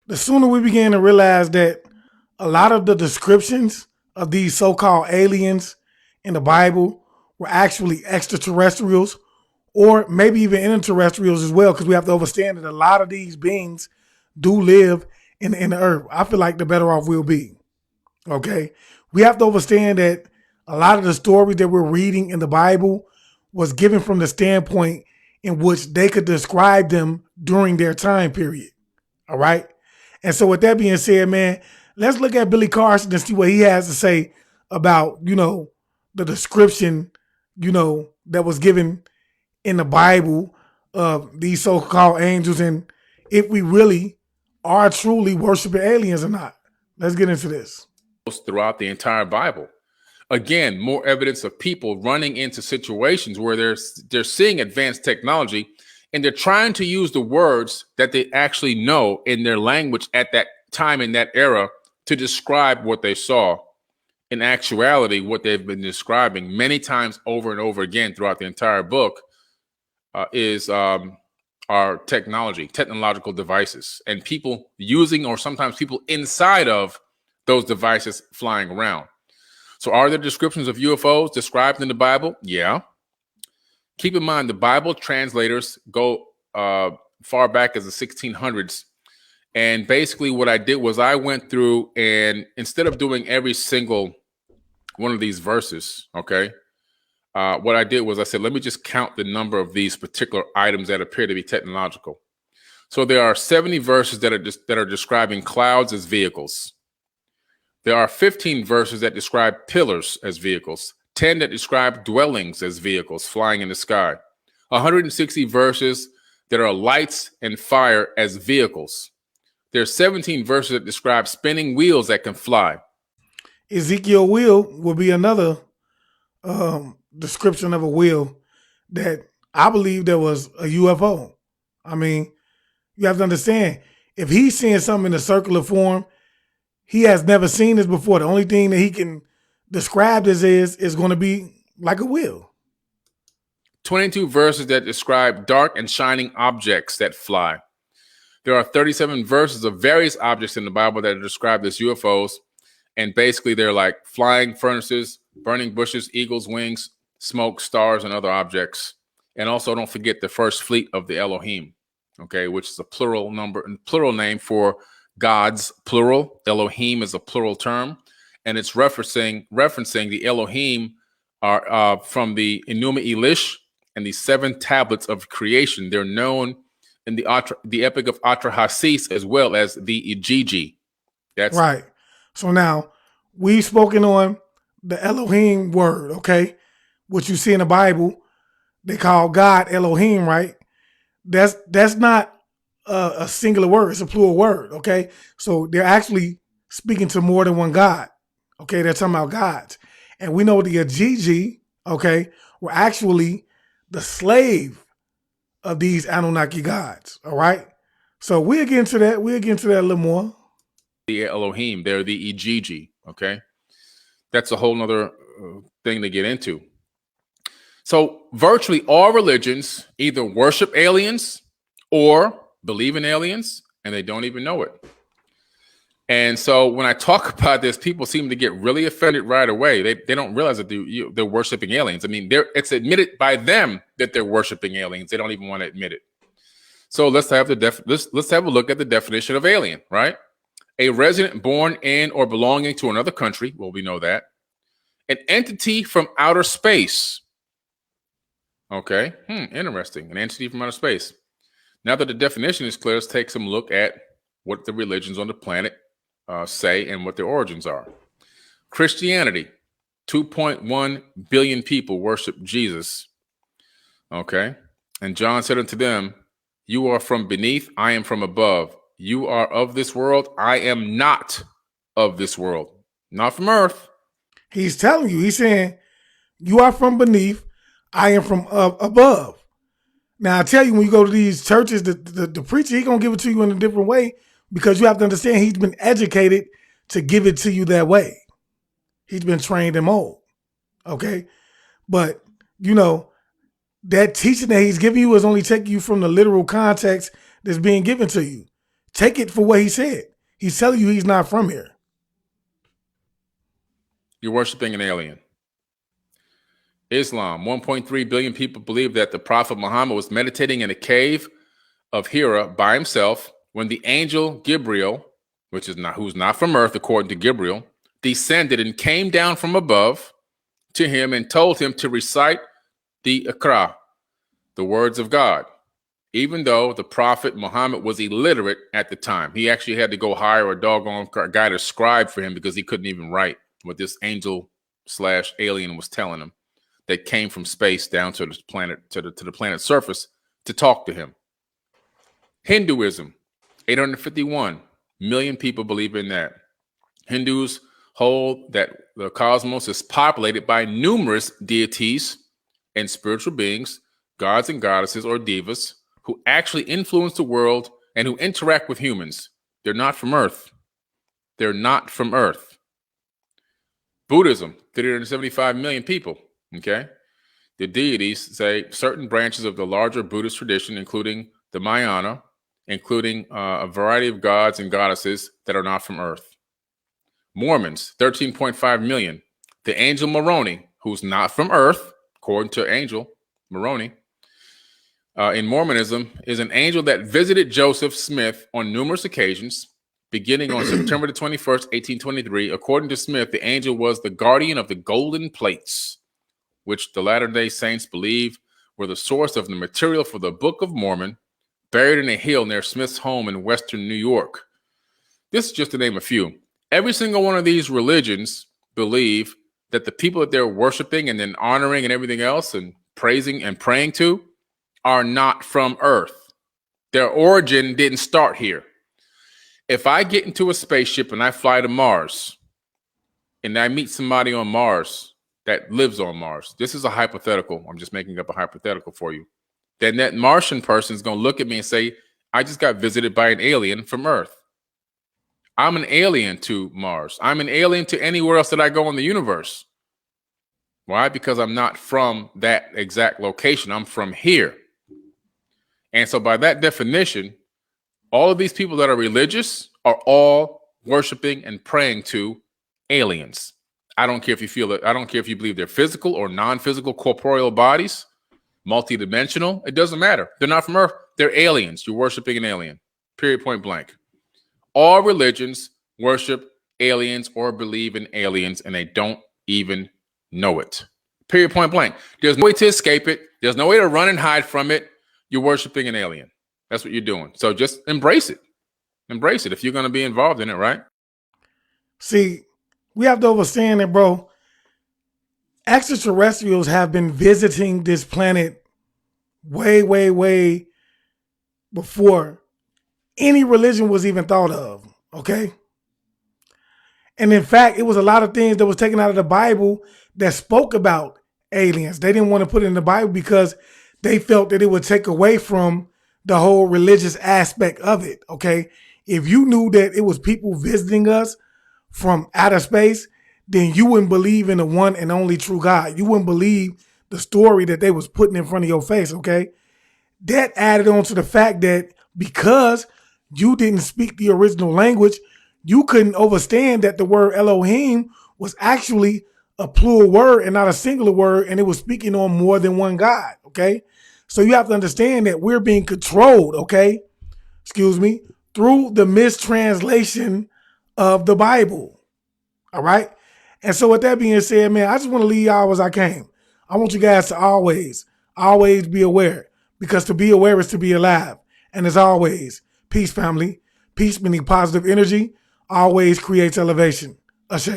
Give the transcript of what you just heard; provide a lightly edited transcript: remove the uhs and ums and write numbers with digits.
the sooner we begin to realize that a lot of the descriptions of these so-called aliens in the Bible were actually extraterrestrials or maybe even interterrestrials as well, because we have to understand that a lot of these beings do live in the earth. I feel like the better off we'll be. Okay. We have to understand that a lot of the stories that we're reading in the Bible was given from the standpoint in which they could describe them during their time period. All right. And so with that being said, man, let's look at Billy Carson and see what he has to say about, the description, that was given in the Bible of these so-called angels and if we really are truly worshiping aliens or not. Let's get into this. Throughout the entire Bible. Again, more evidence of people running into situations where they're seeing advanced technology and they're trying to use the words that they actually know in their language at that time in that era to describe what they saw. In actuality, what they've been describing many times over and over again throughout the entire book is our technological devices, and people using, or sometimes people inside of those devices flying around. So are there descriptions of UFOs described in the Bible? Yeah. Keep in mind, the Bible translators go far back as the 1600s. And basically what I did was I went through and instead of doing every single one of these verses, okay, what I did was I said, let me just count the number of these particular items that appear to be technological. So there are 70 verses that are describing clouds as vehicles. There are 15 verses that describe pillars as vehicles, 10 that describe dwellings as vehicles flying in the sky, 160 verses that are lights and fire as vehicles. There are 17 verses that describe spinning wheels that can fly. Ezekiel wheel will be another description of a wheel that I believe there was a UFO. I mean, you have to understand, if he's seeing something in a circular form, he has never seen this before. The only thing that he can describe this is going to be like a wheel. 22 verses that describe dark and shining objects that fly. There are 37 verses of various objects in the Bible that are described as UFOs. And basically they're like flying furnaces, burning bushes, eagles' wings, smoke, stars, and other objects. And also don't forget the first fleet of the Elohim, okay, which is a plural name for gods, plural. Elohim is a plural term. And it's referencing the Elohim are from the Enuma Elish and the 7 tablets of creation. They're known in the Epic of Atrahasis as well as the Ijiji. That's right. So now we've spoken on the Elohim word, okay? What you see in the Bible, they call God Elohim, right? That's not a singular word. It's a plural word, okay? So they're actually speaking to more than one God, okay? They're talking about gods. And we know the Ijiji, okay, were actually the slave of these Anunnaki gods, all right? So we'll get into that. We'll get into that a little more. The Elohim, they're the Ijiji, okay? That's a whole nother thing to get into. So virtually all religions either worship aliens or believe in aliens, and they don't even know it. And so when I talk about this, people seem to get really offended right away. They don't realize that they're worshiping aliens. I mean, it's admitted by them that they're worshiping aliens. They don't even want to admit it. So let's have a look at the definition of alien, right? A resident born in or belonging to another country. Well, we know that. An entity from outer space. Okay, interesting. An entity from outer space. Now that the definition is clear, let's take some look at what the religions on the planet say and what their origins are. Christianity, 2.1 billion people worship Jesus. Okay, and John said unto them, you are from beneath, I am from above. You are of this world, I am not of this world. Not from earth. He's telling you, he's saying, you are from beneath, I am from above. Now, I tell you, when you go to these churches, the preacher, he's going to give it to you in a different way, because you have to understand he's been educated to give it to you that way. He's been trained and molded. Okay? But, that teaching that he's giving you is only taking you from the literal context that's being given to you. take it for what he said. He's telling you he's not from here. You're worshiping an alien. Islam. 1.3 billion people believe that the Prophet Muhammad was meditating in a cave of Hira by himself when the angel Gabriel, who's not from earth according to Gabriel, descended and came down from above to him and told him to recite the Iqra, the words of God. Even though the Prophet Muhammad was illiterate at the time, he actually had to go hire a doggone guy to scribe for him because he couldn't even write what this angel/alien was telling him that came from space down to the planet, to the planet's surface to talk to him. Hinduism, 851 million people believe in that. Hindus hold that the cosmos is populated by numerous deities and spiritual beings, gods and goddesses or devas, who actually influence the world and who interact with humans. They're not from Earth. They're not from Earth. Buddhism, 375 million people. Okay. The deities say certain branches of the larger Buddhist tradition, including the Mahayana, including a variety of gods and goddesses that are not from Earth. Mormons, 13.5 million. The angel Moroni, who's not from Earth, according to Angel Moroni, in Mormonism, is an angel that visited Joseph Smith on numerous occasions, beginning on September the 21st, 1823. According to Smith, the angel was the guardian of the golden plates, which the Latter-day Saints believe were the source of the material for the Book of Mormon, buried in a hill near Smith's home in western New York. This is just to name a few. Every single one of these religions believe that the people that they're worshiping and then honoring and everything else and praising and praying to are not from Earth. Their origin didn't start here. If I get into a spaceship and I fly to Mars and I meet somebody on Mars that lives on Mars, this is a hypothetical. I'm just making up a hypothetical for you. Then that Martian person is going to look at me and say, I just got visited by an alien from Earth. I'm an alien to Mars. I'm an alien to anywhere else that I go in the universe. Why? Because I'm not from that exact location. I'm from here. And so by that definition, all of these people that are religious are all worshiping and praying to aliens. I don't care if you feel it. I don't care if you believe they're physical or non-physical corporeal bodies, multidimensional. It doesn't matter. They're not from Earth. They're aliens. You're worshiping an alien. Period, point blank. All religions worship aliens or believe in aliens, and they don't even know it. Period, point blank. There's no way to escape it. There's no way to run and hide from it. You're worshiping an alien. That's what you're doing. So just embrace it. Embrace it if you're going to be involved in it, right? See, we have to understand that, bro, extraterrestrials have been visiting this planet way, way, way before any religion was even thought of, okay? And in fact, it was a lot of things that was taken out of the Bible that spoke about aliens. They didn't want to put it in the Bible because they felt that it would take away from the whole religious aspect of it, okay? If you knew that it was people visiting us from outer space, then you wouldn't believe in the one and only true God. You wouldn't believe the story that they was putting in front of your face, okay? That added on to the fact that because you didn't speak the original language, you couldn't understand that the word Elohim was actually a plural word and not a singular word, and it was speaking on more than one God, okay? So you have to understand that we're being controlled, okay? Excuse me, through the mistranslation of the Bible, all right? And so with that being said, man, I just want to leave y'all as I came. I want you guys to always be aware, because to be aware is to be alive. And as always, peace, family. Peace meaning positive energy always creates elevation. Ashe.